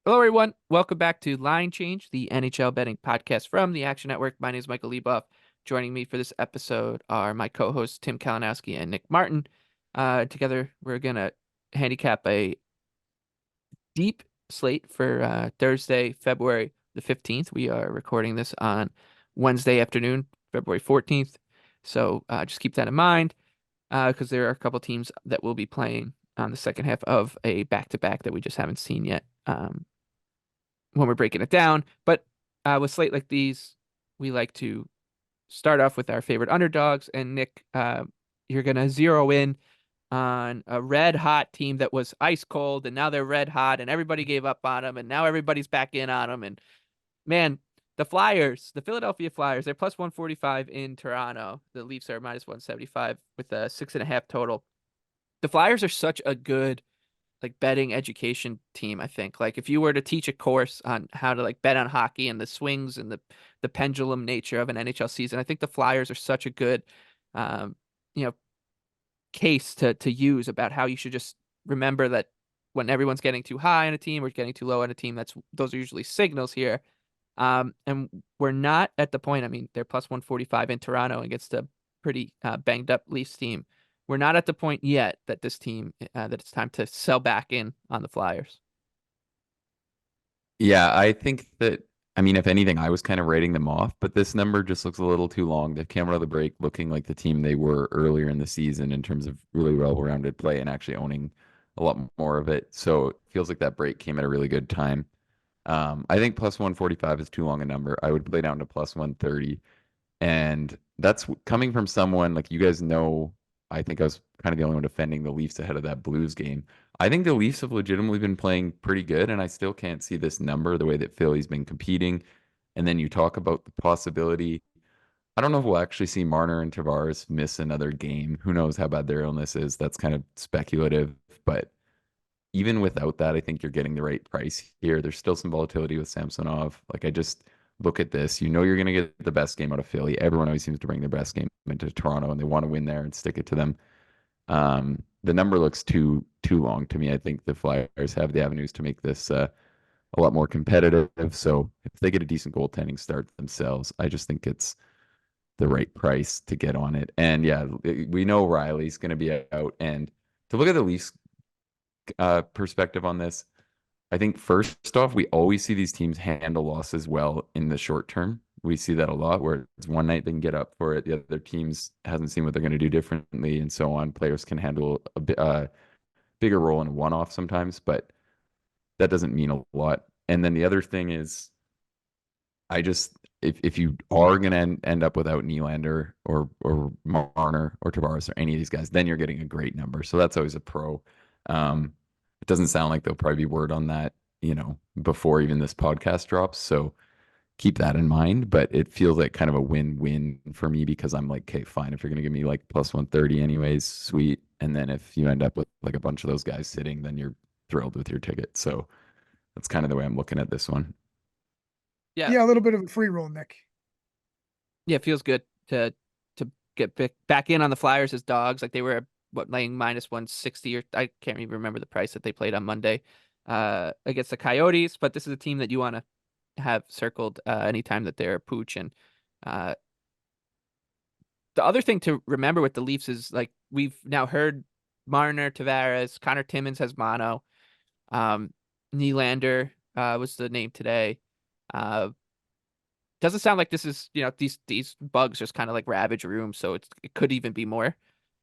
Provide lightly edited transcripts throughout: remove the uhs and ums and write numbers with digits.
Hello, everyone. Welcome back to Line Change, the NHL betting podcast from the Action Network. My name is Michael Leboff. Joining me for this episode are my co-hosts Tim Kalinowski and Nick Martin. Together, we're gonna handicap a deep slate for Thursday, February the 15th. We are recording this on Wednesday afternoon, February 14th. So just keep that in mind because there are a couple teams that will be playing on the second half of a back-to-back that we just haven't seen yet. When we're breaking it down. But with slate like these, we like to start off with our favorite underdogs. And Nick, you're gonna zero in on a red hot team that was ice cold, and now they're red hot, and everybody gave up on them, and now everybody's back in on them. And man, the Flyers, the Philadelphia Flyers, they're plus 145 in Toronto. The Leafs are minus 175 with a 6.5 total. The Flyers are such a good like betting education team, I think. Like if you were to teach a course on how to like bet on hockey and the swings and the pendulum nature of an NHL season, I think the Flyers are such a good um, you know, case to use about how you should just remember that when everyone's getting too high on a team or getting too low on a team, those are usually signals here. And we're not at the point, I mean, they're plus 145 in Toronto against a pretty banged up Leafs team. We're not at the point yet that this team, that it's time to sell back in on the Flyers. Yeah, I think that, I mean, if anything, I was kind of writing them off, but this number just looks a little too long. They've come out of the break looking like the team they were earlier in the season in terms of really well-rounded play and actually owning a lot more of it. So it feels like that break came at a really good time. I think plus 145 is too long a number. I would play down to plus 130. And that's coming from someone like you guys know. I think I was kind of the only one defending the Leafs ahead of that Blues game. I think the Leafs have legitimately been playing pretty good, and I still can't see this number the way that Philly's been competing. And then you talk about the possibility. I don't know if we'll actually see Marner and Tavares miss another game. Who knows how bad their illness is? That's kind of speculative. But even without that, I think you're getting the right price here. There's still some volatility with Samsonov. Like I just look at this, you know you're going to get the best game out of Philly. Everyone always seems to bring their best game into Toronto, and they want to win there and stick it to them. The number looks too long to me. I think the Flyers have the avenues to make this a lot more competitive. So if they get a decent goaltending start themselves, I just think it's the right price to get on it. And yeah, we know Riley's going to be out. And to look at the Leafs perspective on this, I think first off, we always see these teams handle losses well in the short term. We see that a lot where it's one night they can get up for it. The other teams hasn't seen what they're going to do differently and so on. Players can handle a bigger role in a one-off sometimes, but that doesn't mean a lot. And then the other thing is, I just if you are going to end up without Nylander or Marner or Tavares or any of these guys, then you're getting a great number. So that's always a pro. It doesn't sound like there'll probably be word on that, before even this podcast drops. So keep that in mind. But it feels like kind of a win-win for me because I'm like, okay, fine. If you're going to give me like plus 130 anyways, sweet. And then if you end up with like a bunch of those guys sitting, then you're thrilled with your ticket. So that's kind of the way I'm looking at this one. Yeah, Yeah, a little bit of a free roll, Nick. yeah, it feels good to get back in on the Flyers as dogs. Like they were laying minus 160 or I can't even remember the price that they played on Monday against the Coyotes. But this is a team that you want to have circled anytime that they're pooch. And uh, the other thing to remember with the Leafs is like we've now heard Marner, Tavares, Connor Timmins has mono. Um, Nylander was the name today. Uh, doesn't sound like this is these bugs just kind of like ravage rooms, so it could even be more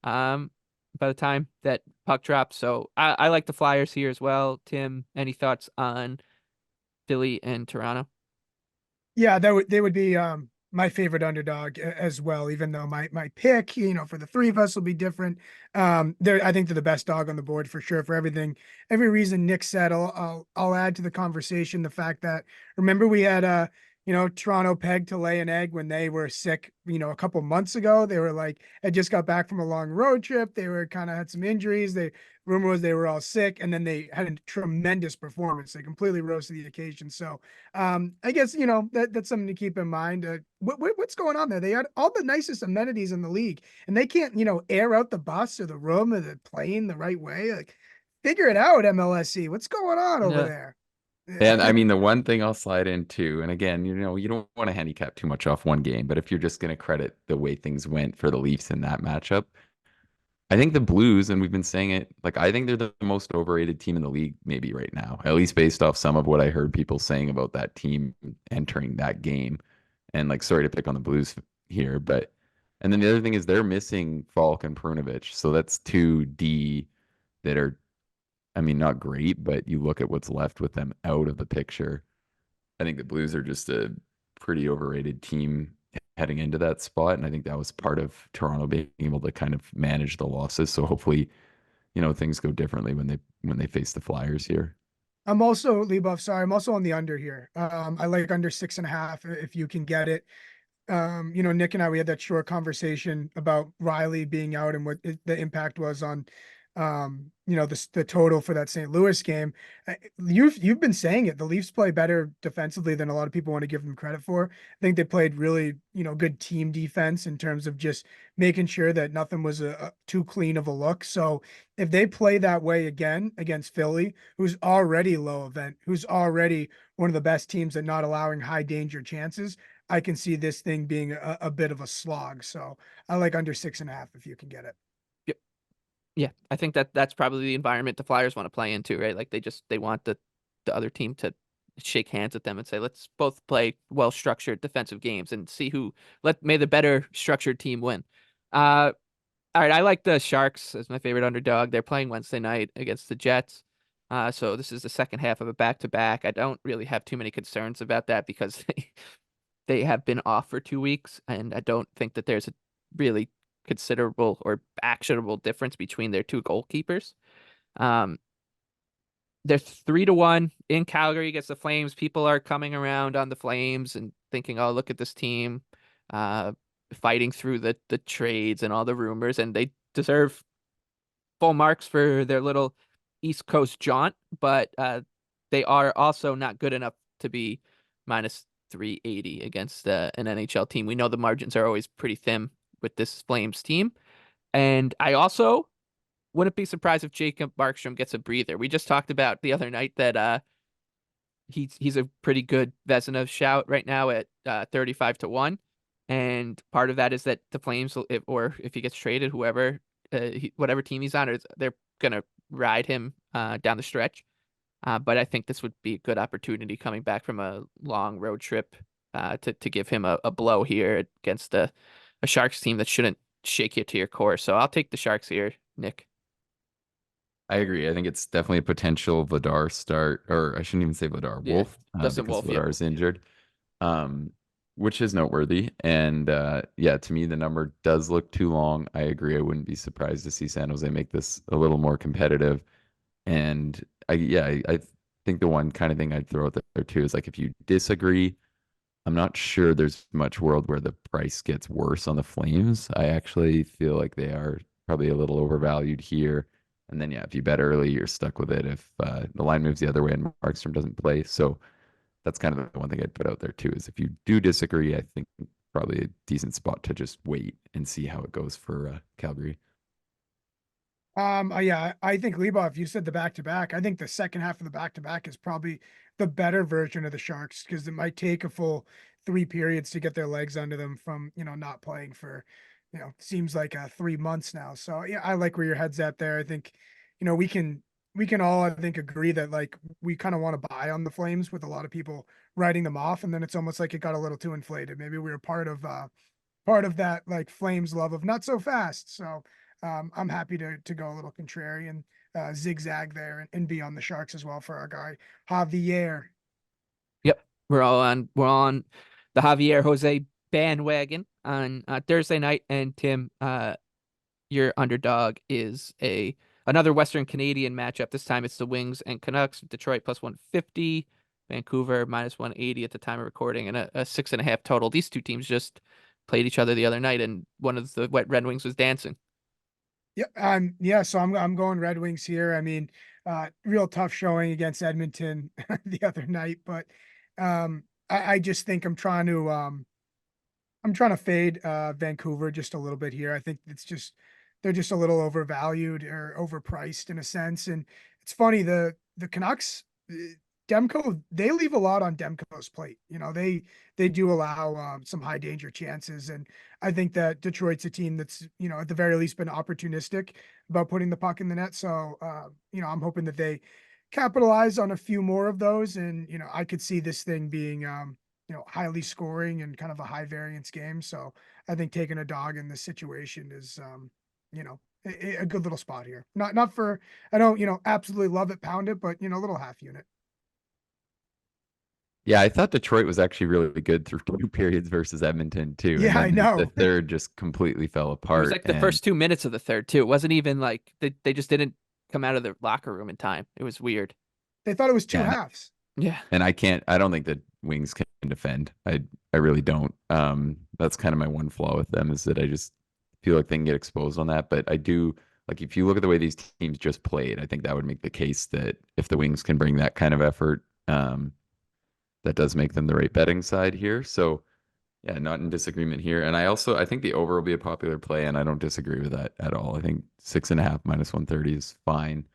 um by the time that puck drops. So I like the Flyers here as well. Tim, any thoughts on Philly and Toronto? Yeah, they would be my favorite underdog as well, even though my pick, for the three of us will be different. I think they're the best dog on the board for sure for every reason Nick said. I'll add to the conversation the fact that remember we had Toronto pegged to lay an egg when they were sick, a couple months ago. They were like had just got back from a long road trip. They were kind of had some injuries. Rumor was they were all sick, and then they had a tremendous performance. They completely rose to the occasion. So I guess that's something to keep in mind. What's going on there? They had all the nicest amenities in the league, and they can't air out the bus or the room or the plane the right way. Like, figure it out, MLSC. What's going on over Yeah. there? And I mean, the one thing I'll slide into, and again, you don't want to handicap too much off one game, but if you're just going to credit the way things went for the Leafs in that matchup, I think the Blues, and we've been saying it, like I think they're the most overrated team in the league, maybe right now, at least based off some of what I heard people saying about that team entering that game. And like, sorry to pick on the Blues here, but and then the other thing is they're missing Falk and Prunovich, so that's two D that are, I mean, not great, but you look at what's left with them out of the picture. I think the Blues are just a pretty overrated team heading into that spot, and I think that was part of Toronto being able to kind of manage the losses. So hopefully, things go differently when they face the Flyers here. I'm also, Leboff, sorry, I'm also on the under here. I like under 6.5 if you can get it. Nick and I, we had that short conversation about Riley being out and what the impact was on, the total for that St. Louis game. You've been saying it. The Leafs play better defensively than a lot of people want to give them credit for. I think they played really, good team defense in terms of just making sure that nothing was too clean of a look. So if they play that way again against Philly, who's already low event, who's already one of the best teams at not allowing high danger chances, I can see this thing being a bit of a slog. So I like under 6.5 if you can get it. Yep. Yeah, I think that's probably the environment the Flyers want to play into, right? Like they want the other team to shake hands with them and say, let's both play well structured defensive games and see may the better structured team win. All right, I like the Sharks as my favorite underdog. They're playing Wednesday night against the Jets. So this is the second half of a back-to-back. I don't really have too many concerns about that because they have been off for 2 weeks, and I don't think that there's a really considerable or actionable difference between their two goalkeepers. Um, they're 3-1 in Calgary against the Flames. People are coming around on the Flames and thinking, "Oh, look at this team, uh, fighting through the trades and all the rumors," and they deserve full marks for their little East Coast jaunt. But they are also not good enough to be minus 380 against an NHL team. We know the margins are always pretty thin with this Flames team, and I also wouldn't be surprised if Jacob Markstrom gets a breather. We just talked about the other night that he's a pretty good Vezina shout right now at 35-1, and part of that is that the Flames, if he gets traded, whatever team he's on, they're gonna ride him down the stretch. But I think this would be a good opportunity coming back from a long road trip to give him a blow here against a Sharks team that shouldn't shake you to your core. So I'll take the Sharks here, Nick. I agree. I think it's definitely a potential Vladar start, or I shouldn't even say Vladar, Yeah, Wolf, Dustin because Wolf, yeah. Vladar is injured, um, which is noteworthy. And yeah, to me, the number does look too long. I agree. I wouldn't be surprised to see San Jose make this a little more competitive. And I think the one kind of thing I'd throw out there too is like if you disagree, I'm not sure there's much world where the price gets worse on the Flames. I actually feel like they are probably a little overvalued here. And then, yeah, if you bet early, you're stuck with it if the line moves the other way and Markstrom doesn't play. So that's kind of the one thing I'd put out there too is if you do disagree, I think probably a decent spot to just wait and see how it goes for Calgary. Yeah, I think Leboff, you said the back-to-back. I think the second half of the back-to-back is probably the better version of the Sharks because it might take a full 3 periods to get their legs under them from, not playing for, seems like 3 months now. So yeah, I like where your head's at there. I think, we can all, I think, agree that like we kind of want to buy on the Flames with a lot of people writing them off, and then it's almost like it got a little too inflated. Maybe we were part of that like Flames love of not so fast. So I'm happy to go a little contrarian, zigzag there and be on the Sharks as well for our guy Javier. Yep, we're on the Javier Jose bandwagon on Thursday night, and Tim, your underdog is another Western Canadian matchup. This time it's the Wings and Canucks. Detroit plus 150, Vancouver minus 180 at the time of recording, and a 6.5 total. These two teams just played each other the other night, and one of the Wet Red Wings was dancing. Yeah, so I'm going Red Wings here. I mean, real tough showing against Edmonton the other night, but I just think I'm trying to fade Vancouver just a little bit here. I think they're just a little overvalued or overpriced in a sense. And it's funny, the Canucks, Demko, they leave a lot on Demko's plate. They do allow some high danger chances, and I think that Detroit's a team that's at the very least been opportunistic about putting the puck in the net. So I'm hoping that they capitalize on a few more of those, and I could see this thing being highly scoring and kind of a high variance game. So I think taking a dog in this situation is a good little spot here. Not for I don't absolutely love it, pound it, but a little half unit. Yeah, I thought Detroit was actually really good through 2 periods versus Edmonton too. Yeah, And I then the know. third just completely fell It was apart. like the And first 2 minutes of the third too. It wasn't even like they just didn't come out of the locker room in time. It was weird. They thought it was two yeah, halves. Yeah. and I don't think that Wings can defend. I really don't. That's kind of my one flaw with them is that I just feel like they can get exposed on that. But I do like if you look at the way these teams just played, I think that would make the case that if the Wings can bring that kind of effort, that does make them the right betting side here. So yeah, not in disagreement here. And I think the over will be a popular play, and I don't disagree with that at all. I think 6.5 minus 130 is fine.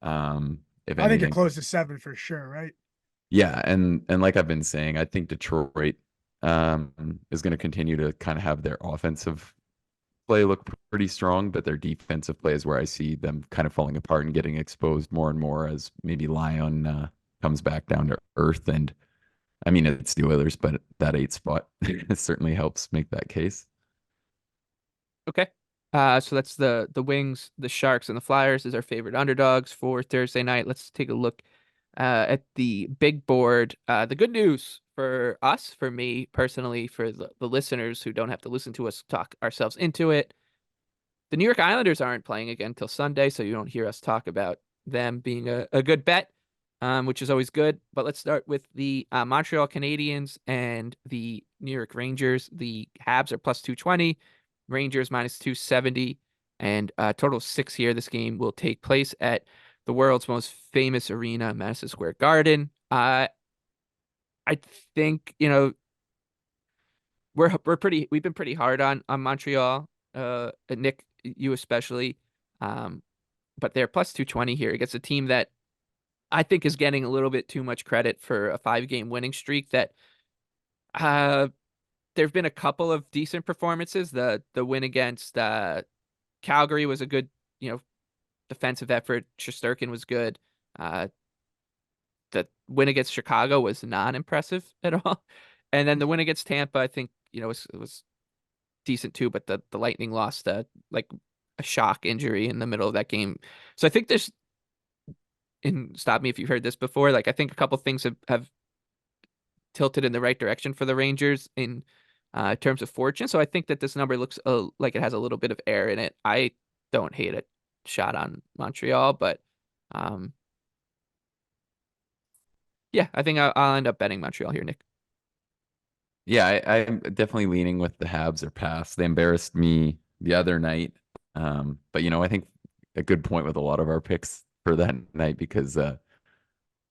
If I think it anything, closes 7 for sure, right? yeah, and like I've been saying, I think Detroit is going to continue to kind of have their offensive play look pretty strong, but their defensive play is where I see them kind of falling apart and getting exposed more and more as maybe Lyon comes back down to earth. And I mean, it's the Oilers, but that 8 spot certainly helps make that case. Okay. So that's the Wings, the Sharks, and the Flyers is our favorite underdogs for Thursday night. Let's take a look at the big board. The good news for us, for me personally, for the listeners who don't have to listen to us talk ourselves into it, the New York Islanders aren't playing again till Sunday, so you don't hear us talk about them being a good bet, which is always good. But let's start with the Montreal Canadiens and the New York Rangers. The Habs are plus 220, Rangers minus 270, and total 6 here. This game will take place at the world's most famous arena, Madison Square Garden. I think, we've been pretty hard on Montreal, Nick, you especially. But they're plus 220 here against a team that I think is getting a little bit too much credit for a 5-game winning streak that there've been a couple of decent performances. The win against Calgary was a good, defensive effort. Shesterkin was good. The win against Chicago was not impressive at all. And then the win against Tampa, I think, was decent too, but the Lightning lost like a shock injury in the middle of that game. So I think and stop me if you've heard this before, like I think a couple things have tilted in the right direction for the Rangers in terms of fortune. So I think that this number looks like it has a little bit of air in it. I don't hate a shot on Montreal, but yeah, I think I'll end up betting Montreal here, Nick. Yeah, I'm definitely leaning with the Habs or pass. They embarrassed me the other night. But I think a good point with a lot of our picks for that night because I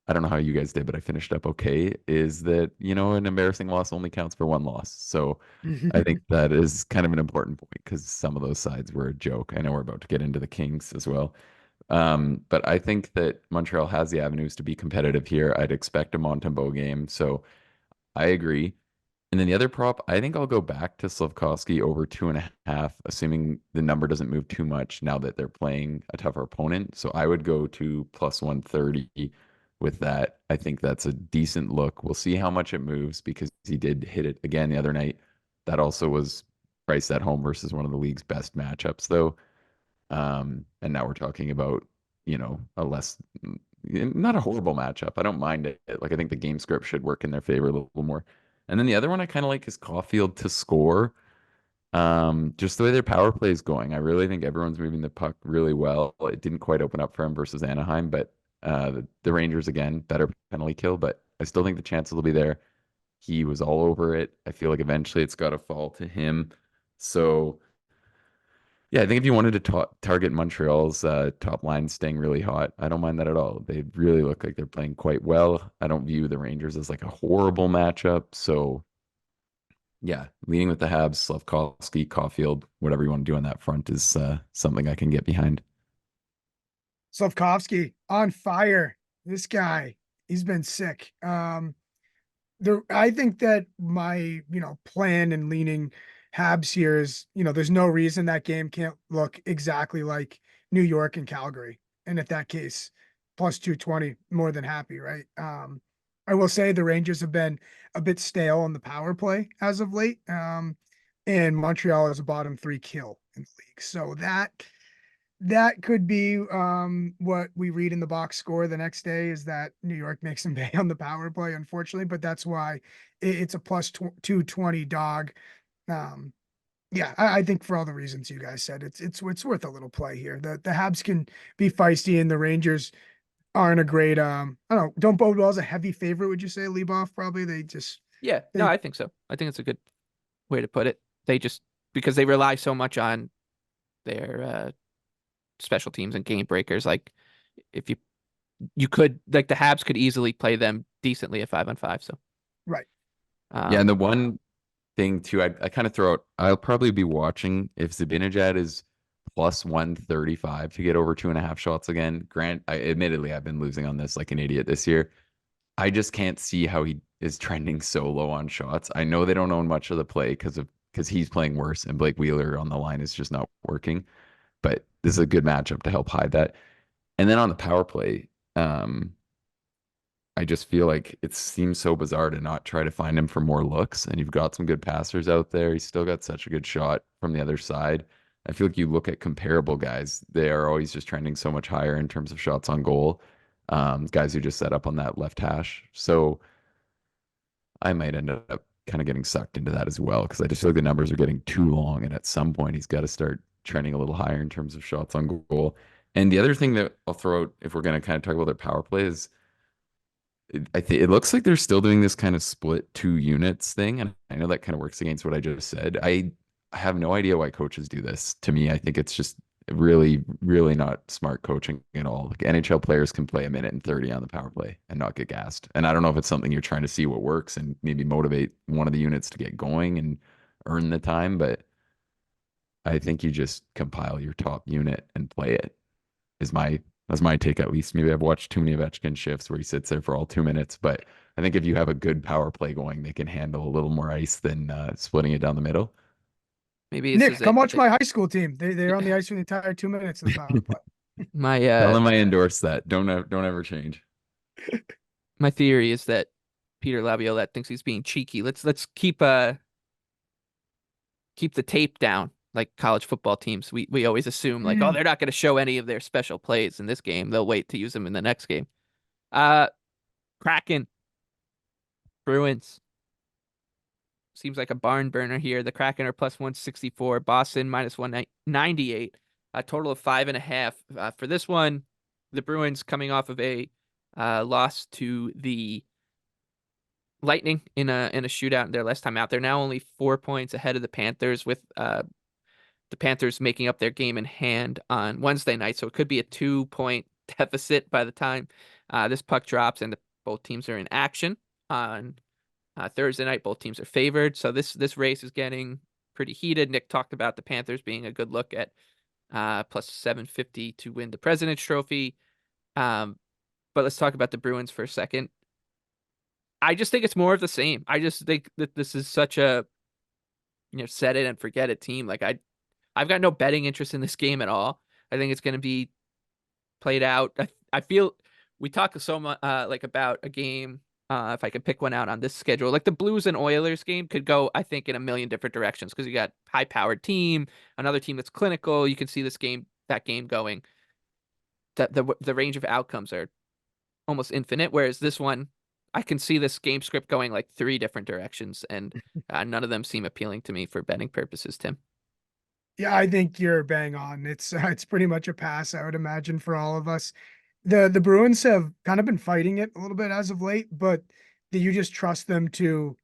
don't know how you guys did, but I finished up okay, is that, an embarrassing loss only counts for one loss. So I think that is kind of an important point because some of those sides were a joke. I know we're about to get into the Kings as well. But I think that Montreal has the avenues to be competitive here. I'd expect a Montembeault game. So I agree. And then the other prop, I think I'll go back to Slavkovsky over 2.5, assuming the number doesn't move too much now that they're playing a tougher opponent. So I would go to plus 130 with that. I think that's a decent look. We'll see how much it moves because he did hit it again the other night. That also was priced at home versus one of the league's best matchups, though. And now we're talking about, a less, not a horrible matchup. I don't mind it. Like, I think the game script should work in their favor a little more. And then the other one I kind of like is Caulfield to score. Just the way their power play is going. I really think everyone's moving the puck really well. It didn't quite open up for him versus Anaheim, but the Rangers, again, better penalty kill, but I still think the chances will be there. He was all over it. I feel like eventually it's got to fall to him. So, yeah, I think if you wanted to target Montreal's top line staying really hot, I don't mind that at all. They really look like they're playing quite well. I don't view the Rangers as like a horrible matchup. So, yeah, leading with the Habs, Slavkovsky, Caulfield, whatever you want to do on that front is something I can get behind. Slavkovsky on fire. This guy, He's been sick. I think that my, plan and leaning Habs here is, there's no reason that game can't look exactly like New York and Calgary. And at that case, plus 220, more than happy, right? I will say the Rangers have been a bit stale on the power play as of late. And Montreal is a bottom 3 kill in the league. So that could be what we read in the box score the next day, is that New York makes them pay on the power play, unfortunately, but that's why it's a plus 220 dog. Um, yeah, I think for all the reasons you guys said, it's worth a little play here. The Habs can be feisty, and the Rangers aren't a great I don't bode well as a heavy favorite, would you say, Leboff? Probably Yeah, no, they I think so. I think it's a good way to put it. They just, because they rely so much on their special teams and game breakers. Like, if you could, like, the Habs could easily play them decently at 5-on-5. So right. Yeah, and the one thing too, I kind of throw out, I'll probably be watching if Zibanejad is plus 135 to get over 2.5 shots again. Admittedly, I've been losing on this like an idiot this year. I just can't see how he is trending so low on shots. I know they don't own much of the play because he's playing worse and Blake Wheeler on the line is just not working. But this is a good matchup to help hide that. And then on the power play, I just feel like it seems so bizarre to not try to find him for more looks. And you've got some good passers out there. He's still got such a good shot from the other side. I feel like you look at comparable guys, they are always just trending so much higher in terms of shots on goal. Guys who just set up on that left hash. So I might end up kind of getting sucked into that as well, because I just feel like the numbers are getting too long. And at some point, he's got to start trending a little higher in terms of shots on goal. And the other thing that I'll throw out, if we're going to kind of talk about their power play, is I think it looks like they're still doing this kind of split 2 units thing, and I know that kind of works against what I just said. I have no idea why coaches do this. To me, I think it's just really, really not smart coaching at all. Like, NHL players can play 1:30 on the power play and not get gassed. And I don't know if it's something you're trying to see what works and maybe motivate one of the units to get going and earn the time, but I think you just compile your top unit and play it. That's my take, at least. Maybe I've watched too many Ovechkin shifts where he sits there for all 2 minutes, but I think if you have a good power play going, they can handle a little more ice than splitting it down the middle. maybe this Nick, is come it. watch my high school team. They're on the ice for the entire 2 minutes of the power play. My Tell him I endorse that. Don't ever change. my theory is that Peter Laviolette thinks he's being cheeky. Let's keep the tape down, like college football teams. We always assume, like, oh, they're not going to show any of their special plays in this game. They'll wait to use them in the next game. Kraken, Bruins. Seems like a barn burner here. The Kraken are plus 164. Boston minus 198. A total of 5.5. For this one, the Bruins coming off of a loss to the Lightning in a shootout their last time out. They're now only 4 points ahead of the Panthers, with the Panthers making up their game in hand on Wednesday night. So it could be a 2-point deficit by the time this puck drops and both teams are in action on Thursday night. Both teams are favored. So this race is getting pretty heated. Nick talked about the Panthers being a good look at plus 750 to win the President's Trophy. But let's talk about the Bruins for a second. I just think it's more of the same. I just think that this is such a, set it and forget it team. Like, I've got no betting interest in this game at all. I think it's going to be played out. I feel we talk so much like about a game. If I could pick one out on this schedule, like the Blues and Oilers game could go, I think, in a million different directions, because you got high-powered team, another team that's clinical. You can see that game going. The range of outcomes are almost infinite. Whereas this one, I can see this game script going like 3 different directions, and none of them seem appealing to me for betting purposes, Tim. Yeah, I think you're bang on. It's pretty much a pass, I would imagine, for all of us. The Bruins have kind of been fighting it a little bit as of late, but do you just trust them to,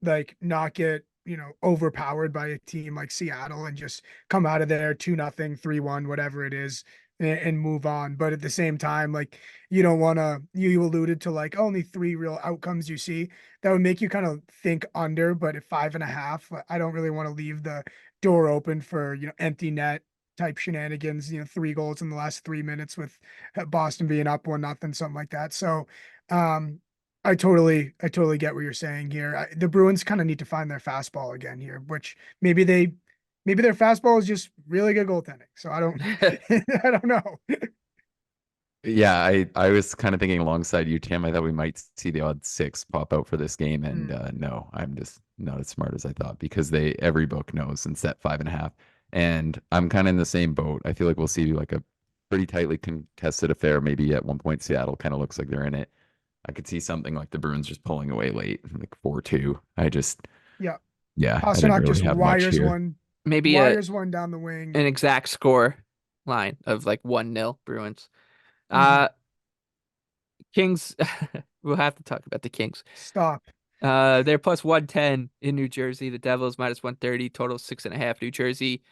like, not get, overpowered by a team like Seattle and just come out of there 2-0, 3-1, whatever it is, and move on? But at the same time, like, you don't want to, you alluded to, like, only 3 real outcomes you see. That would make you kind of think under, but at 5.5, I don't really want to leave the door open for, empty net type shenanigans, 3 goals in the last 3 minutes with Boston being up 1-0, something like that. So I totally get what you're saying here. The Bruins kind of need to find their fastball again here, which maybe their fastball is just really good goaltending. So I don't, I don't know. Yeah, I was kind of thinking alongside you, Tim. I thought we might see the odd six pop out for this game, and Mm. no, I'm just not as smart as I thought because every book knows and set 5.5, and I'm kind of in the same boat. I feel like we'll see like a pretty tightly contested affair. Maybe at one point Seattle kind of looks like they're in it. I could see something like the Bruins just pulling away late, like 4-2. Yeah. Yeah, I didn't Pasternak really just have much here. Maybe wires one down the wing. an exact score line of like 1-0 Bruins. Mhm. Kings, we'll have to talk about the Kings. Stop. They're plus 110 in New Jersey. The Devils minus 130, total 6.5. New Jersey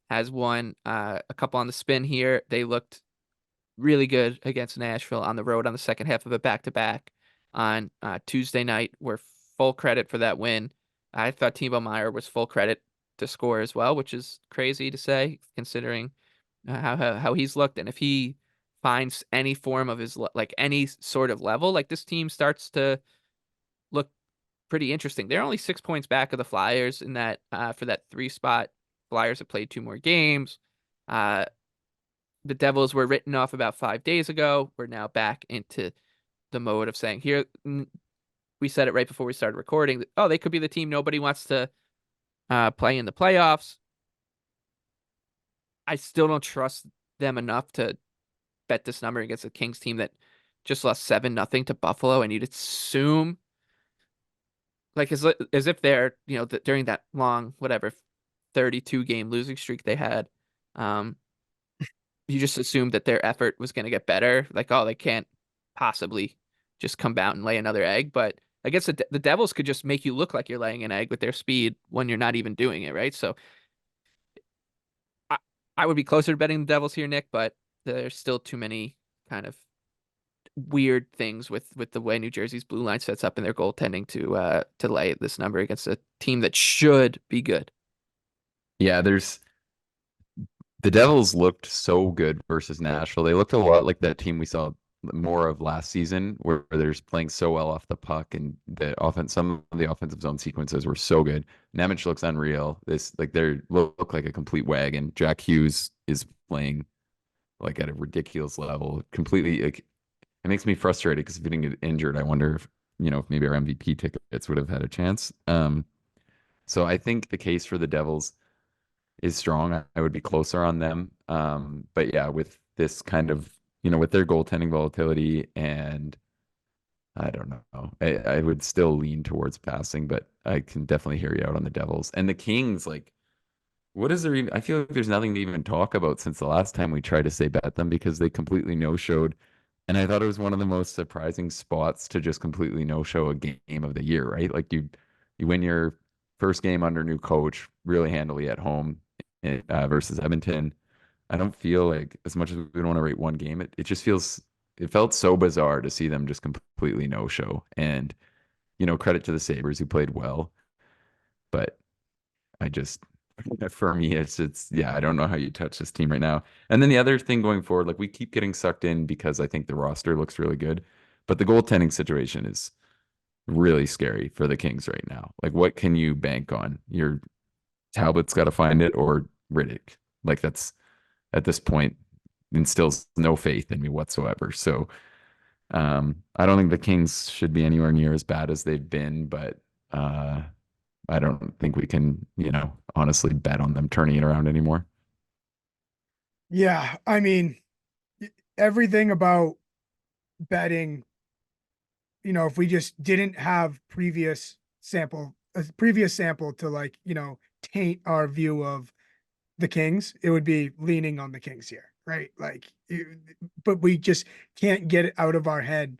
has won a couple on the spin here. They looked really good against Nashville on the road on the second half of a back-to-back on Tuesday night. We're full credit for that win. I thought Timo Meier was full credit to score as well, which is crazy to say considering how he's looked. And if he finds any form of his like any sort of level, like this team starts to look pretty interesting. They're only 6 points back of the Flyers in that for that 3 spot. Flyers have played 2 more games. Uh, the Devils were written off about 5 days ago. We're now back into the mode of saying here. We said it right before we started recording. That, oh, they could be the team nobody wants to play in the playoffs. I still don't trust them enough to bet this number against a Kings team that just lost 7-0 to Buffalo, and you'd assume like as if they're during that long 32 game losing streak they had, um, you just assumed that their effort was going to get better. Like, oh, they can't possibly just come out and lay another egg. But I guess the Devils could just make you look like you're laying an egg with their speed when you're not even doing it, right? So I, I would be closer to betting the Devils here, Nick, but there's still too many kind of weird things with the way New Jersey's blue line sets up and their goaltending to lay this number against a team that should be good. Yeah, the Devils looked so good versus Nashville. They looked a lot like that team we saw more of last season, where they're just playing so well off the puck, and some of the offensive zone sequences were so good. Nemec looks unreal. They look like a complete wagon. Jack Hughes is playing like at a ridiculous level. Completely, like, it makes me frustrated because if he didn't get injured, I wonder if maybe our MVP tickets would have had a chance. So I think the case for the Devils is strong. I would be closer on them. But yeah, with this kind of, with their goaltending volatility, and I don't know, I would still lean towards passing, but I can definitely hear you out on the Devils. And the Kings, like, what is there even? I feel like there's nothing to even talk about since the last time we tried to say bet them because they completely no-showed. And I thought it was one of the most surprising spots to just completely no-show a game of the year, right? Like you win your first game under new coach really handily at home versus Edmonton. I don't feel like, as much as we don't want to rate one game, it felt so bizarre to see them just completely no-show. And credit to the Sabres who played well, but I just for me it's yeah, I don't know how you touch this team right now. And then the other thing going forward, like we keep getting sucked in because I think the roster looks really good, but the goaltending situation is really scary for the Kings right now. Like what can you bank on? Your Talbot's got to find it, or Riddick. Like that's at this point instills no faith in me whatsoever. So I don't think the Kings should be anywhere near as bad as they've been, but I don't think we can, honestly bet on them turning it around anymore. Yeah, I mean, everything about betting, if we just didn't have a previous sample to like, taint our view of the Kings, it would be leaning on the Kings here, right? Like, but we just can't get it out of our head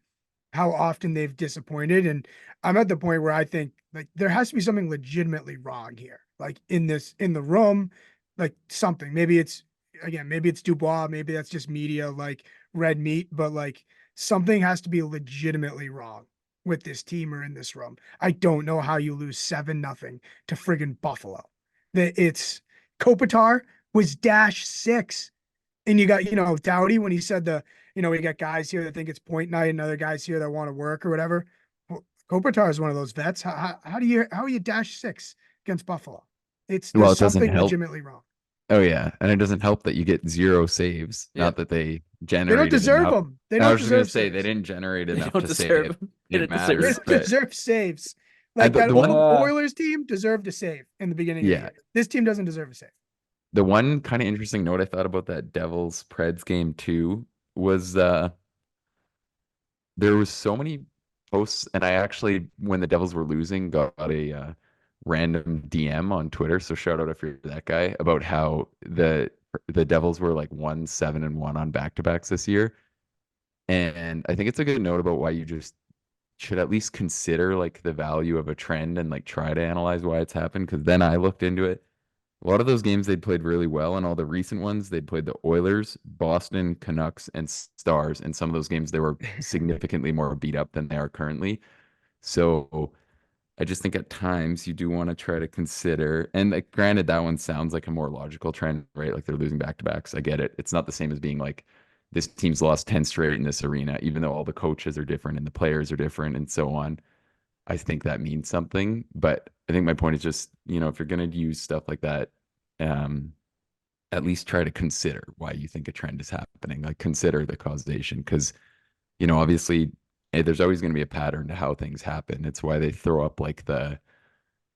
how often they've disappointed. And I'm at the point where I think like there has to be something legitimately wrong here, like in the room, like something. Maybe it's Dubois, maybe that's just media, like red meat, but like something has to be legitimately wrong with this team or in this room. I don't know how you lose 7-0 to friggin' Buffalo. That it's Kopitar was -6. And you got, Dowdy when he said we got guys here that think it's point night and other guys here that want to work or whatever. Well, Kopitar is one of those vets. How are you dash 6 against Buffalo? Well, There's it doesn't something help. legitimately wrong. Oh yeah, and it doesn't help that you get 0 saves. Yeah. Not that they They don't generated deserve enough. them. They I don't was just gonna deserve say they saves. didn't generate They enough don't to say deserve it. them. They It didn't deserve They matters, don't but deserve saves. Like and that the old one, Oilers team deserved a save in the beginning of the yeah, year. This team doesn't deserve a save. the one kind of interesting note I thought about that Devils Preds game too was there was so many posts, and I actually, when the Devils were losing, got a random DM on Twitter. So shout out if you're that guy about how the Devils were like 1-7-1 on back-to-backs this year. And I think it's a good note about why you just should at least consider like the value of a trend and like try to analyze why it's happened. Because then I looked into it. A lot of those games they'd played really well, and all the recent ones they'd played the Oilers, Boston, Canucks, and Stars. And some of those games they were significantly more beat up than they are currently. So I just think at times you do want to try to consider, and like granted, that one sounds like a more logical trend, right? Like they're losing back to backs. I get it. It's not the same as being like this team's lost 10 straight in this arena, even though all the coaches are different and the players are different and so on. I think that means something. But I think my point is just, if you're going to use stuff like that, um, at least try to consider why you think a trend is happening. Like consider the causation, because obviously, there's always going to be a pattern to how things happen. It's why they throw up like the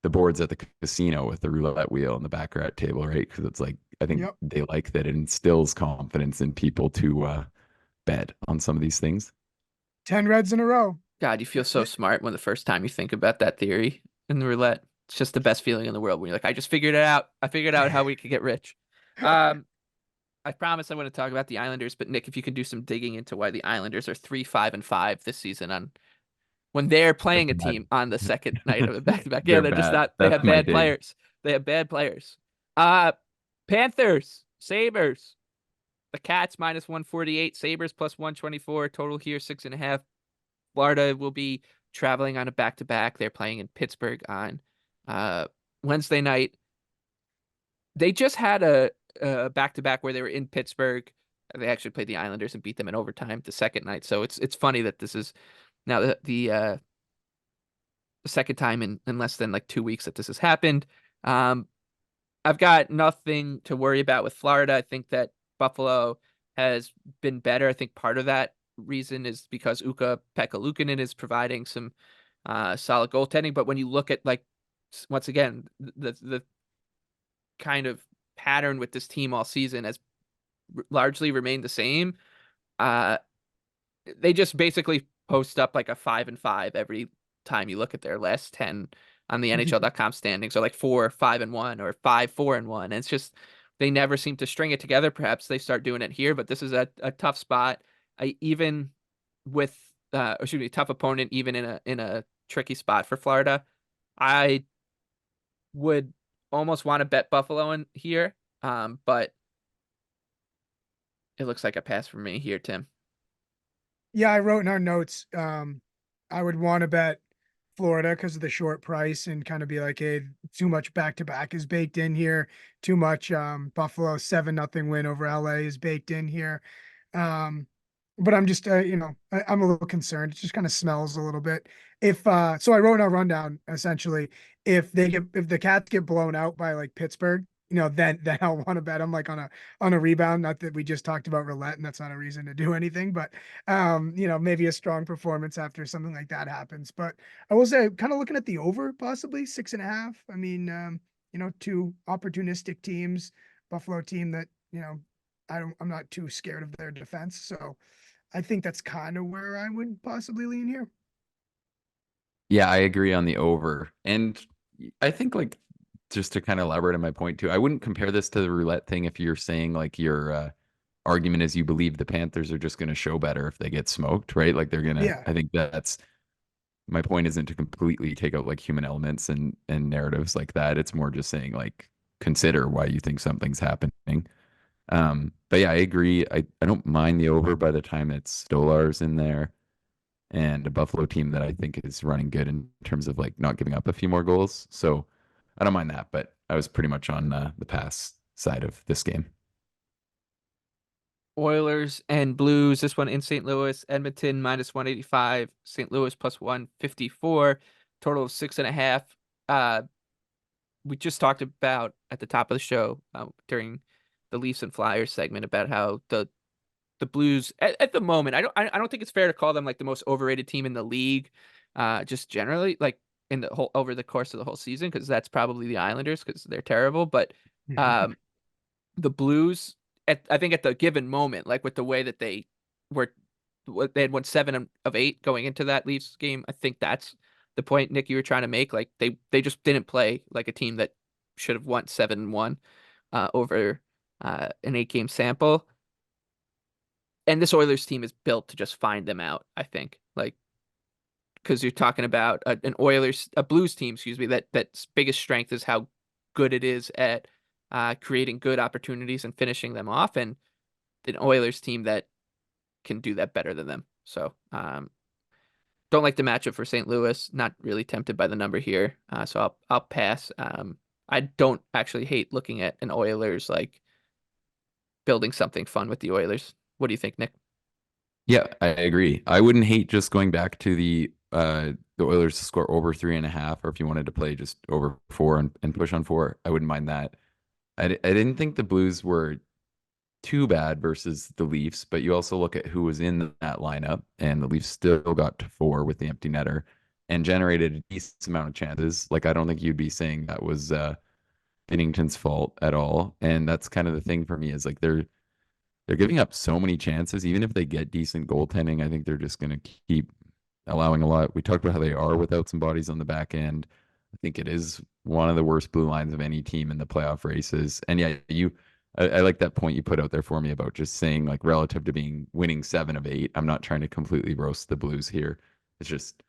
boards at the casino with the roulette wheel and the baccarat table, right? Because it's like I think Yep. they like that it instills confidence in people to bet on some of these things. 10 Reds in a row. God, you feel so smart when the first time you think about that theory in the roulette. It's just the best feeling in the world when you're like, I just figured it out. I figured out how we could get rich. I promise I want to talk about the Islanders, but Nick, if you can do some digging into why the Islanders are 3-5-5 this season on when they're playing a team on the second night of a back-to-back. Yeah, They're they're just bad. not. They That's have my bad dig. players. They have bad players. Panthers, Sabres, the Cats -148, Sabres +124. Total here 6.5. Florida will be traveling on a back-to-back. They're playing in Pittsburgh on Wednesday night. They just had a back-to-back where they were in Pittsburgh. They actually played the Islanders and beat them in overtime the second night. So it's funny that this is now the second time in less than like 2 weeks that this has happened. I've got nothing to worry about with Florida. I think that Buffalo has been better. I think part of that reason is because Pekka Luukkonen is providing some solid goaltending. But when you look at like once again the kind of pattern with this team all season has largely remained the same. Uh, they just basically post up like a 5-5 every time you look at their last 10 on the NHL.com standings. So like 4-5-1 or 5-4-1. And it's just they never seem to string it together. Perhaps they start doing it here, but this is a tough spot. Even with tough opponent, even in a tricky spot for Florida. I would almost want to bet Buffalo in here, but it looks like a pass for me here, Tim. Yeah, I wrote in our notes. I would want to bet Florida because of the short price and kind of be like, hey, too much back to back is baked in here. Too much Buffalo 7-0 win over LA is baked in here. But I'm just I'm a little concerned. It just kind of smells a little bit. If so I wrote in our rundown essentially if the Cats get blown out by like Pittsburgh, then I'll want to bet them like on a rebound. Not that we just talked about roulette and that's not a reason to do anything, but maybe a strong performance after something like that happens. But I will say kind of looking at the over possibly 6.5. I mean, two opportunistic teams, Buffalo team that, I'm not too scared of their defense. So I think that's kind of where I would possibly lean here. Yeah, I agree on the over. And I think like just to kind of elaborate on my point too, I wouldn't compare this to the roulette thing if you're saying like your argument is you believe the Panthers are just going to show better if they get smoked, right? Like they're going to Yeah. I think that's my point isn't to completely take out like human elements and narratives like that. It's more just saying like consider why you think something's happening. But yeah, I agree. I don't mind the over by the time it's Stolar's in there and a Buffalo team that I think is running good in terms of like not giving up a few more goals. So I don't mind that, but I was pretty much on the pass side of this game. Oilers and Blues. This one in St. Louis. Edmonton -185. St. Louis +154. Total of 6.5. We just talked about at the top of the show during the Leafs and Flyers segment about how the Blues at the moment, I don't think it's fair to call them like the most overrated team in the league, just generally like in the whole over the course of the whole season, because that's probably the Islanders because they're terrible. But um, the Blues, I think at the given moment, like with the way that were, they had won 7 of 8 going into that Leafs game. I think that's the point, Nick, you were trying to make. Like they just didn't play like a team that should have won 7-1 over an 8-game sample. And this Oilers team is built to just find them out, I think. Like, because you're talking about a Blues team, excuse me, that's biggest strength is how good it is at creating good opportunities and finishing them off, and an Oilers team that can do that better than them. So, don't like the matchup for St. Louis. Not really tempted by the number here, so I'll pass. I don't actually hate looking at an Oilers like building something fun with the Oilers. What do you think, Nick? Yeah, I agree. I wouldn't hate just going back to the Oilers to score over 3.5, or if you wanted to play just over 4 and push on 4, I wouldn't mind that. I didn't think the Blues were too bad versus the Leafs, but you also look at who was in that lineup, and the Leafs still got to 4 with the empty netter and generated a decent amount of chances. Like, I don't think you'd be saying that was Binnington's fault at all. And that's kind of the thing for me is like they're giving up so many chances. Even if they get decent goaltending, I think they're just going to keep allowing a lot. We talked about how they are without some bodies on the back end. I think it is one of the worst blue lines of any team in the playoff races. And yeah, I like that point you put out there for me about just saying like relative to winning 7 of 8. I'm not trying to completely roast the Blues here. It's just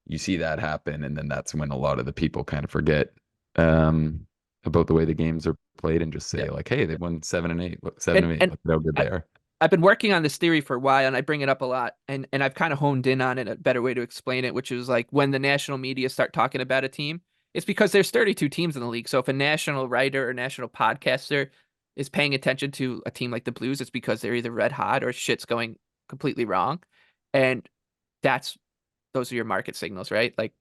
you see that happen, and then that's when a lot of the people kind of forget about the way the games are played and just say Yeah. like, hey, they won 7 and 8, look, seven And and eight, and look at how good I, they are. I've been working on this theory for a while, and I bring it up a lot, and I've kind of honed in on it, a better way to explain it, which is like when the national media start talking about a team, it's because there's 32 teams in the league. So if a national writer or national podcaster is paying attention to a team like the Blues, it's because they're either red hot or shit's going completely wrong. And that's those are your market signals, right? Like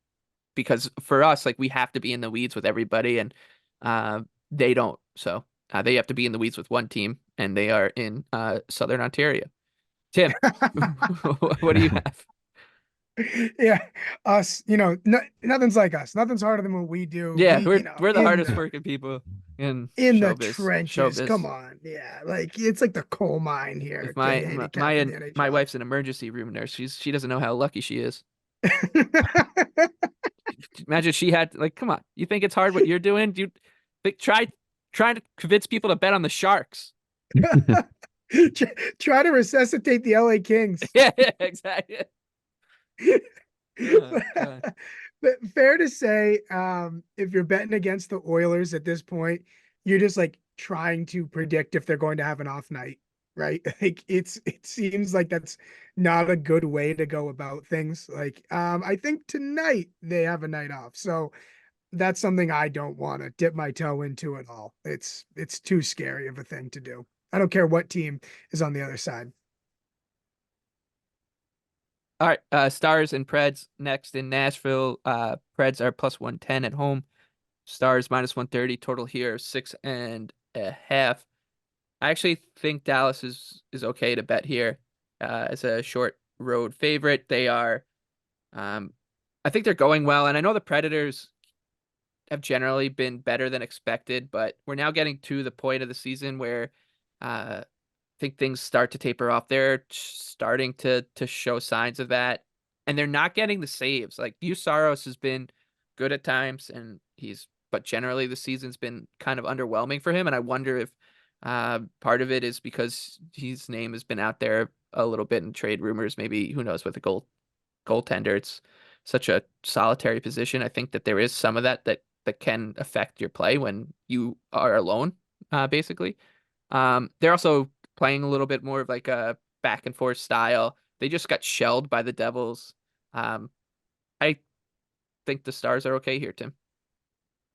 because for us, like we have to be in the weeds with everybody, and uh, they don't. So they have to be in the weeds with one team, and they are in Southern Ontario. Tim, what do you have? Yeah, us, no, nothing's like us. Nothing's harder than what we do. Yeah, We, we're the hardest working people in in the showbiz. trenches. Come Showbiz. on. Yeah, like it's like the coal mine here. If Getting my my handicapped my, for the my NHL. wife's an emergency room nurse, she doesn't know how lucky she is. Imagine she had like, come on, you think it's hard what you're doing? Do you think trying to convince people to bet on the Sharks? Try to resuscitate the LA Kings. Yeah, exactly. Oh, God. But fair to say, if you're betting against the Oilers at this point, you're just like trying to predict if they're going to have an off night, right? Like it seems like that's not a good way to go about things. Like, I think tonight they have a night off, so that's something I don't want to dip my toe into at all. It's too scary of a thing to do. I don't care what team is on the other side. All right, Stars and Preds next in Nashville. Preds are +110 at home. Stars -130. Total here 6.5. I actually think Dallas is okay to bet here as a short road favorite. They are, um, I think they're going well, and I know the Predators have generally been better than expected, but we're now getting to the point of the season where I think things start to taper off. They're starting to show signs of that, and they're not getting the saves. Like Saros has been good at times, and but generally the season's been kind of underwhelming for him. And I wonder if part of it is because his name has been out there a little bit in trade rumors. Maybe who knows with a goaltender. It's such a solitary position. I think that there is some of that can affect your play when you are alone, basically. They're also playing a little bit more of like a back and forth style. They just got shelled by the Devils. I think the Stars are okay here, Tim.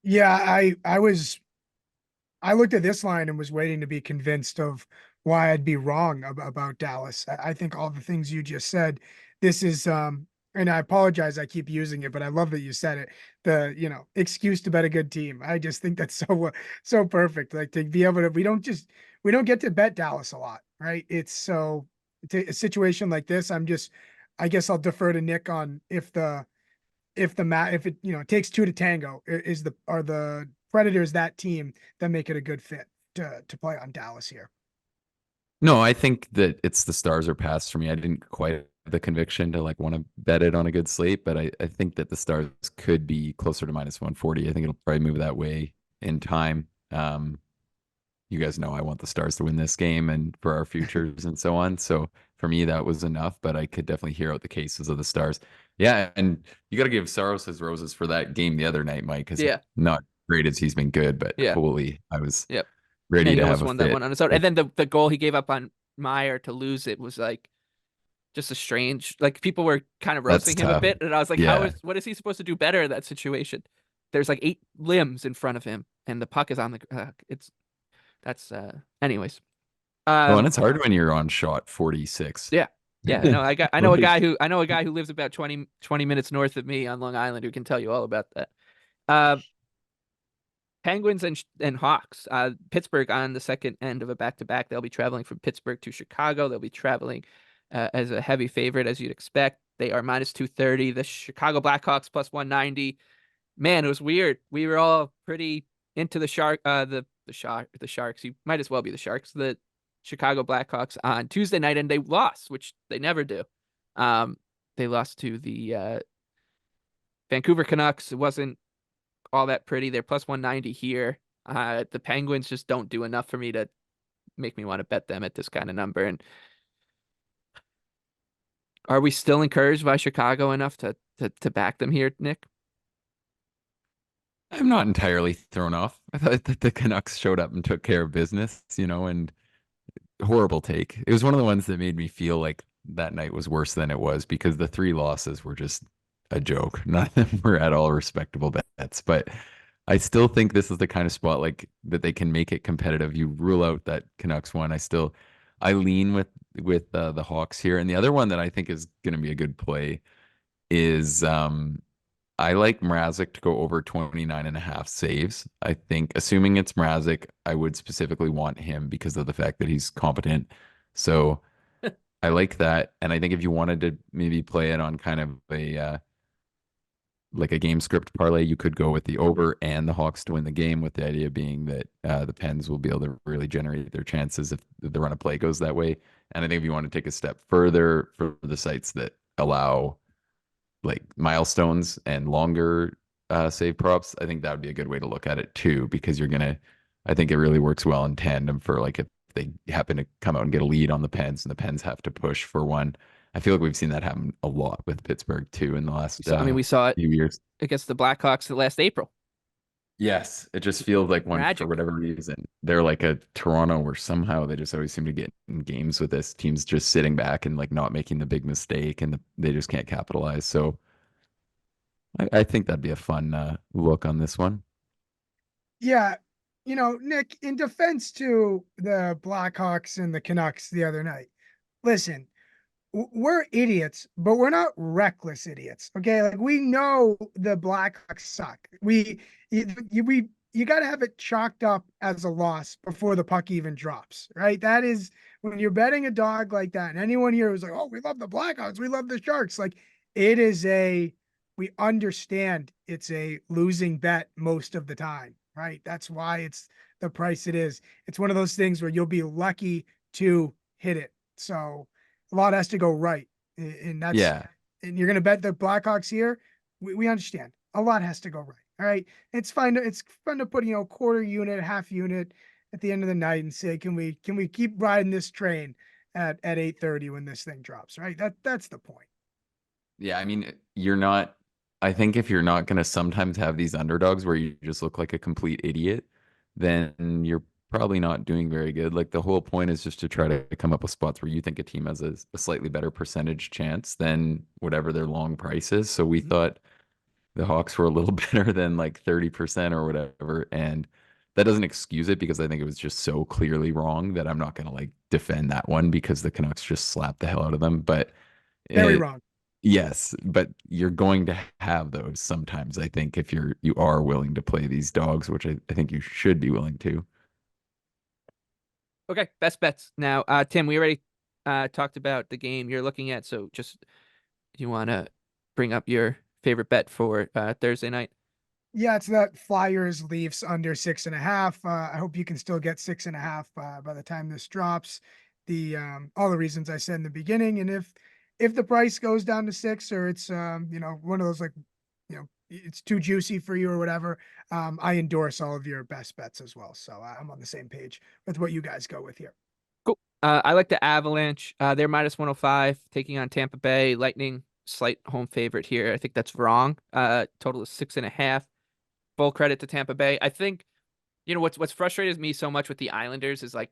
Yeah, I looked at this line and was waiting to be convinced of why I'd be wrong about Dallas. I think all the things you just said, this is, and I apologize, I keep using it, but I love that you said it. The, excuse to bet a good team. I just think that's so perfect. Like to be able to, we don't get to bet Dallas a lot, right? It's so, a situation like this, I guess I'll defer to Nick on if it it takes two to tango, are the Predators that team that make it a good fit to play on Dallas here? No, I think that it's the stars are passed for me. I didn't quite have the conviction to like want to bet it on a good slate, but I think that the stars could be closer to -140. I think it'll probably move that way in time. You guys know I want the stars to win this game and for our futures and so on. So for me, that was enough, but I could definitely hear out the cases of the stars. Yeah, and you got to give Saros his roses for that game the other night, Mike, because Yeah. not great as he's been good, but Yeah. holy, I was Yep. ready he to almost have a won that fit. one on his own. And then the goal he gave up on Meyer to lose it was like just a strange, like people were kind of That's roasting him a tough. bit, and I was like, Yeah. what is he supposed to do better in that situation? There's like 8 limbs in front of him, and the puck is on the. Anyways. Oh, and it's hard when you're on shot 46. Yeah. Yeah, no, I know a guy who lives about 20 minutes north of me on Long Island who can tell you all about that. Penguins and Hawks. Pittsburgh on the second end of a back-to-back. They'll be traveling from Pittsburgh to Chicago. They'll be traveling as a heavy favorite, as you'd expect. They are -230. The Chicago Blackhawks +190. Man, it was weird. We were all pretty into the Sharks. You might as well be the Sharks. The Chicago Blackhawks on Tuesday night, and they lost, which they never do. They lost to the Vancouver Canucks. It wasn't all that pretty. They're +190 here. The Penguins just don't do enough for me to make me want to bet them at this kind of number. And are we still encouraged by Chicago enough to back them here, Nick? I'm not entirely thrown off. I thought that the Canucks showed up and took care of business, and horrible take. It was one of the ones that made me feel like that night was worse than it was because the 3 losses were just a joke. None of them were at all respectable bets, but I still think this is the kind of spot like that they can make it competitive. You rule out that Canucks one. I lean with the Hawks here, and the other one that I think is going to be a good play is I like Mrazek to go over 29.5 saves. I think, assuming it's Mrazek, I would specifically want him because of the fact that he's competent. So I like that. And I think if you wanted to maybe play it on kind of a like a game script parlay, you could go with the over and the Hawks to win the game, with the idea being that the Pens will be able to really generate their chances if the run of play goes that way. And I think if you want to take a step further for the sites that allow like milestones and longer save props, I think that would be a good way to look at it too, because I think it really works well in tandem for like if they happen to come out and get a lead on the Pens and the Pens have to push for one. I feel like we've seen that happen a lot with Pittsburgh too in the last we saw it few years against the Blackhawks last April. Yes, it just feels like one Magic. for whatever reason. They're like a Toronto where somehow they just always seem to get in games with this. Teams just sitting back and like not making the big mistake and they just can't capitalize. So I think that'd be a fun look on this one. Yeah. Nick, in defense to the Blackhawks and the Canucks the other night, listen, we're idiots, but we're not reckless idiots. Okay. Like we know the Blackhawks suck. You got to have it chalked up as a loss before the puck even drops, right? That is when you're betting a dog like that. And anyone here who's like, oh, we love the Blackhawks, we love the Sharks. Like we understand it's a losing bet most of the time, right? That's why it's the price it is. It's one of those things where you'll be lucky to hit it. So a lot has to go right. And and you're going to bet the Blackhawks here. We understand a lot has to go right. All right. It's fine. It's fun to put, quarter unit, half unit at the end of the night and say, can we keep riding this train at 8:30 when this thing drops? Right. That's the point. Yeah. I mean, I think if you're not going to sometimes have these underdogs where you just look like a complete idiot, then you're probably not doing very good. Like the whole point is just to try to come up with spots where you think a team has a slightly better percentage chance than whatever their long price is. So we thought the Hawks were a little better than like 30% or whatever. And that doesn't excuse it because I think it was just so clearly wrong that I'm not going to like defend that one because the Canucks just slapped the hell out of them. But Very it, wrong. yes, but you're going to have those sometimes, I think, if you are willing to play these dogs, which I think you should be willing to. Okay, best bets. Now, Tim, we already talked about the game you're looking at, so just you want to bring up your favorite bet for Thursday night? Yeah, it's that Flyers Leafs under 6.5. I hope you can still get 6.5 by the time this drops. The all the reasons I said in the beginning, and if the price goes down to 6 or it's one of those like it's too juicy for you or whatever, I endorse all of your best bets as well. So I'm on the same page with what you guys go with here. Cool. I like the Avalanche. They're minus 105 taking on Tampa Bay Lightning. Slight home favorite here. I think that's wrong. Total is 6.5. Full credit to Tampa Bay. I think, what's frustrated me so much with the Islanders is like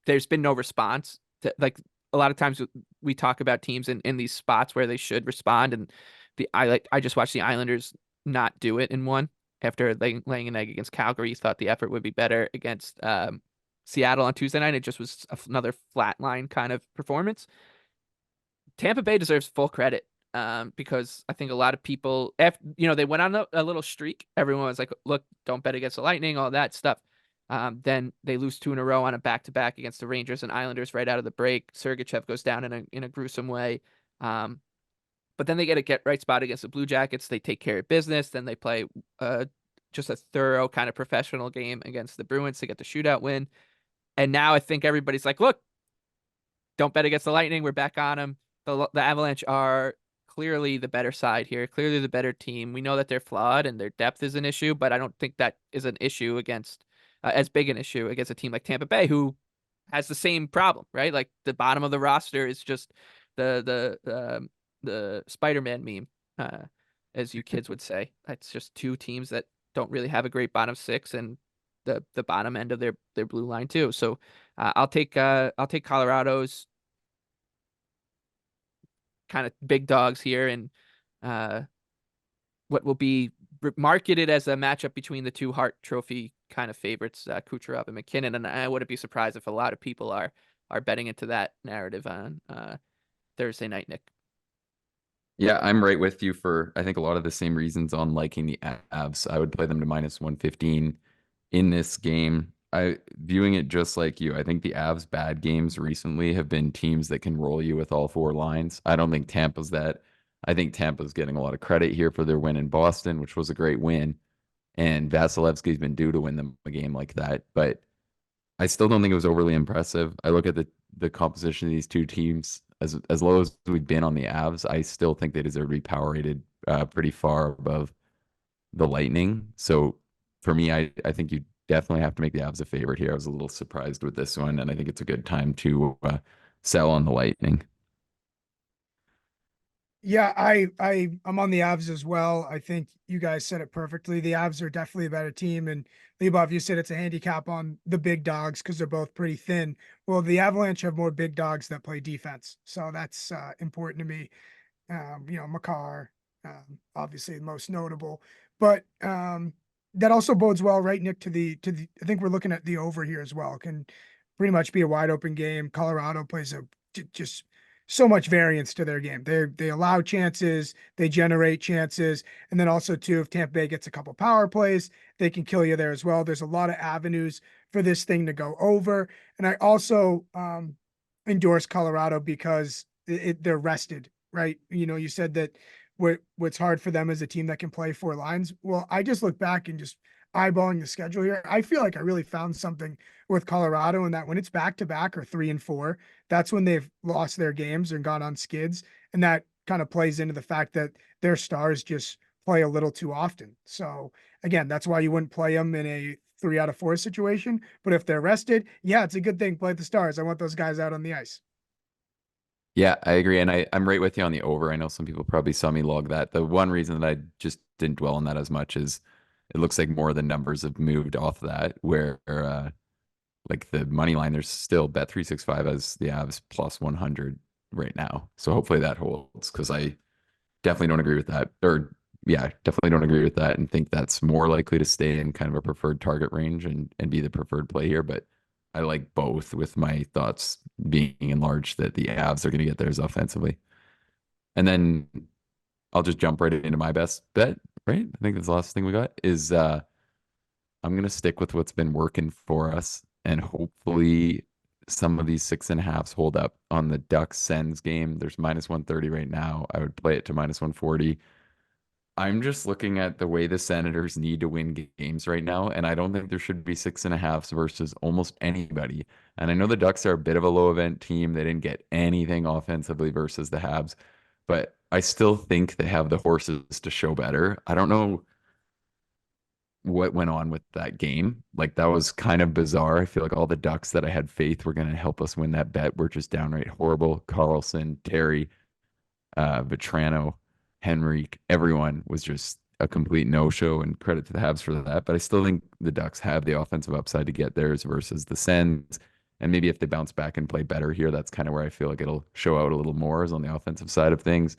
there's been no response to, like, a lot of times we talk about teams in these spots where they should respond, and I just watched the Islanders not do it in one after laying an egg against Calgary. Thought the effort would be better against Seattle on Tuesday night. It just was another flatline kind of performance. Tampa Bay deserves full credit because I think a lot of people, after they went on a little streak. Everyone was like, "Look, don't bet against the Lightning," all that stuff. Then they lose 2 in a row on a back-to-back against the Rangers and Islanders right out of the break. Sergachev goes down in a gruesome way. But then they get a get-right spot against the Blue Jackets. They take care of business. Then they play just a thorough kind of professional game against the Bruins to get the shootout win. And now I think everybody's like, "Look, don't bet against the Lightning. We're back on them." The Avalanche are clearly the better side here, clearly the better team. We know that they're flawed and their depth is an issue, but I don't think that is an issue against as big an issue against a team like Tampa Bay, who has the same problem, right? Like the bottom of the roster is just the Spider-Man meme, as you kids would say. It's just two teams that don't really have a great bottom six, and the bottom end of their blue line too. So I'll take Colorado's kind of big dogs here, and what will be marketed as a matchup between the two Hart Trophy kind of favorites, Kucherov and McKinnon. And I wouldn't be surprised if a lot of people are betting into that narrative on Thursday night, Nick. Yeah, I'm right with you for I think a lot of the same reasons on liking the Avs. I would play them to minus 115 in this game. I viewing it just like you. I think the Avs bad games recently have been teams that can roll you with all four lines. I don't think Tampa's that. I think Tampa's getting a lot of credit here for their win in Boston, which was a great win. And Vasilevsky's been due to win them a game like that. But I still don't think it was overly impressive. I look at the composition of these two teams as low as we've been on the Avs. I still think they deserve to be power rated pretty far above the Lightning. So for me, I think you definitely have to make the Avs a favorite here. I was a little surprised with this one, and I think it's a good time to sell on the Lightning. Yeah, I'm on the Avs as well. I think you guys said it perfectly. The Avs are definitely a better team, and Lebov, you said it's a handicap on the big dogs because they're both pretty thin. Well, the Avalanche have more big dogs that play defense, so that's important to me. Makar, obviously the most notable, but that also bodes well, right, Nick? To the I think we're looking at the over here as well. It can pretty much be a wide open game. Colorado plays just so much variance to their game. They allow chances, they generate chances, and then also too, if Tampa Bay gets a couple power plays, they can kill you there as well. There's a lot of avenues for this thing to go over, and I also endorse Colorado because they're rested, right? You said that what's hard for them is a team that can play four lines. Well, I just look back and just eyeballing the schedule here. I feel like I really found something with Colorado, and that when it's back to back or 3 and 4, that's when they've lost their games and gone on skids. And that kind of plays into the fact that their stars just play a little too often. So again, that's why you wouldn't play them in a 3 out of 4 situation. But if they're rested, yeah, it's a good thing. Play the stars. I want those guys out on the ice. Yeah, I agree. And I'm right with you on the over. I know some people probably saw me log that. The one reason that I just didn't dwell on that as much is it looks like more of the numbers have moved off that, where like the money line, there's still Bet365 as the Avs plus 100 right now. So hopefully that holds because I definitely don't agree with that. Or yeah, definitely don't agree with that and think that's more likely to stay in kind of a preferred target range and be the preferred play here. But I like both, with my thoughts being enlarged that the Avs are going to get theirs offensively. And then I'll just jump right into my best bet, right? I think that's the last thing we got is I'm going to stick with what's been working for us, and hopefully some of these 6.5s hold up on the Ducks Sens game. There's -130 right now. I would play it to -140. I'm just looking at the way the Senators need to win games right now, and I don't think there should be 6.5s versus almost anybody. And I know the Ducks are a bit of a low event team. They didn't get anything offensively versus the Habs, but I still think they have the horses to show better. I don't know what went on with that game. Like, that was kind of bizarre. I feel like all the Ducks that I had faith were going to help us win that bet were just downright horrible. Carlson, Terry, Vetrano, Henrique, everyone was just a complete no-show, and credit to the Habs for that. But I still think the Ducks have the offensive upside to get theirs versus the Sens. And maybe if they bounce back and play better here, that's kind of where I feel like it'll show out a little more, is on the offensive side of things.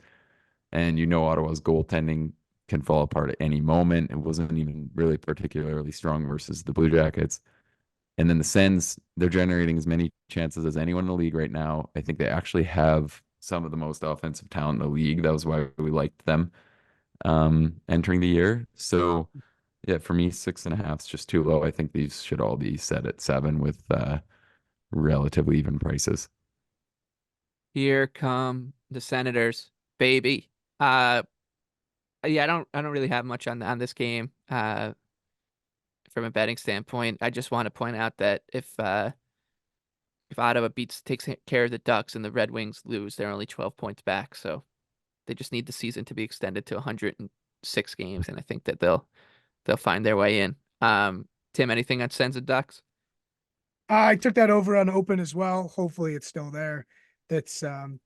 And Ottawa's goaltending can fall apart at any moment. It wasn't even really particularly strong versus the Blue Jackets. And then the Sens, they're generating as many chances as anyone in the league right now. I think they actually have some of the most offensive talent in the league. That was why we liked them entering the year. So yeah, for me, 6.5 is just too low. I think these should all be set at 7 with relatively even prices. Here come the Senators, baby. Yeah, I don't really have much on this game. From a betting standpoint, I just want to point out that if Ottawa takes care of the Ducks and the Red Wings lose, they're only 12 points back. So they just need the season to be extended to 106 games, and I think that they'll find their way in. Tim, anything on Sens and Ducks? I took that over on open as well. Hopefully it's still there. That's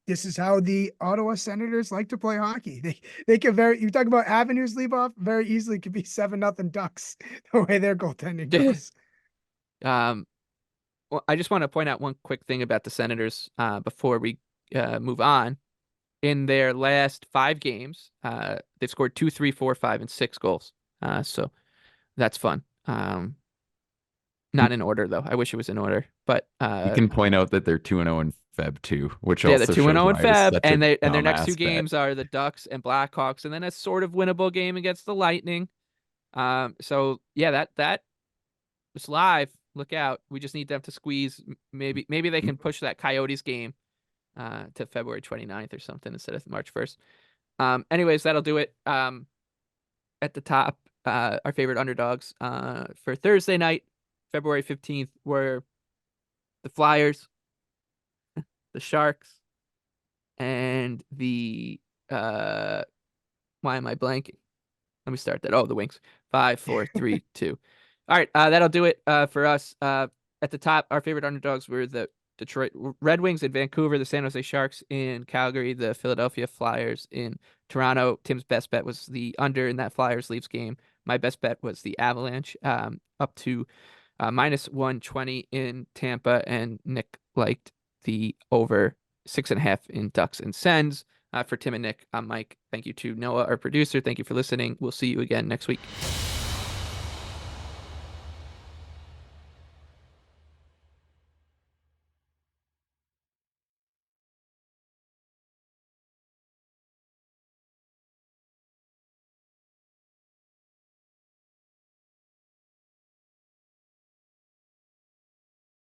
this is how the Ottawa Senators like to play hockey. They can you talk about avenues leave off, very easily could be 7-0 Ducks the way their goaltending goes. Well, I just want to point out one quick thing about the Senators before we move on. In their last 5 games, they've scored 2, 3, 4, 5, and 6 goals. So that's fun. Not in order though. I wish it was in order, but You can point out that they're 2-0 in Feb too, which yeah, also the 2-0 shows in why it's Feb, such and a their next 2 dumbass bet. games are the Ducks and Blackhawks, and then a sort of winnable game against the Lightning. So yeah, that was live. Look out. We just need them to squeeze. Maybe they can push that Coyotes game to February 29th or something instead of March 1st. Anyways, that'll do it. At the top, our favorite underdogs for Thursday night, February 15th, were the Flyers, the Sharks, and the why am I blanking? Let me start that. Oh, the Wings. 5, 4, 3, 2. All right, that'll do it for us. At the top, our favorite underdogs were the Detroit Red Wings in Vancouver, the San Jose Sharks in Calgary, the Philadelphia Flyers in Toronto. Tim's best bet was the under in that Flyers Leafs game. My best bet was the Avalanche, up to -120 in Tampa, and Nick liked the over 6.5 in Ducks and Sens. For Tim and Nick, I'm Mike. Thank you to Noah, our producer. Thank you for listening. We'll see you again next week.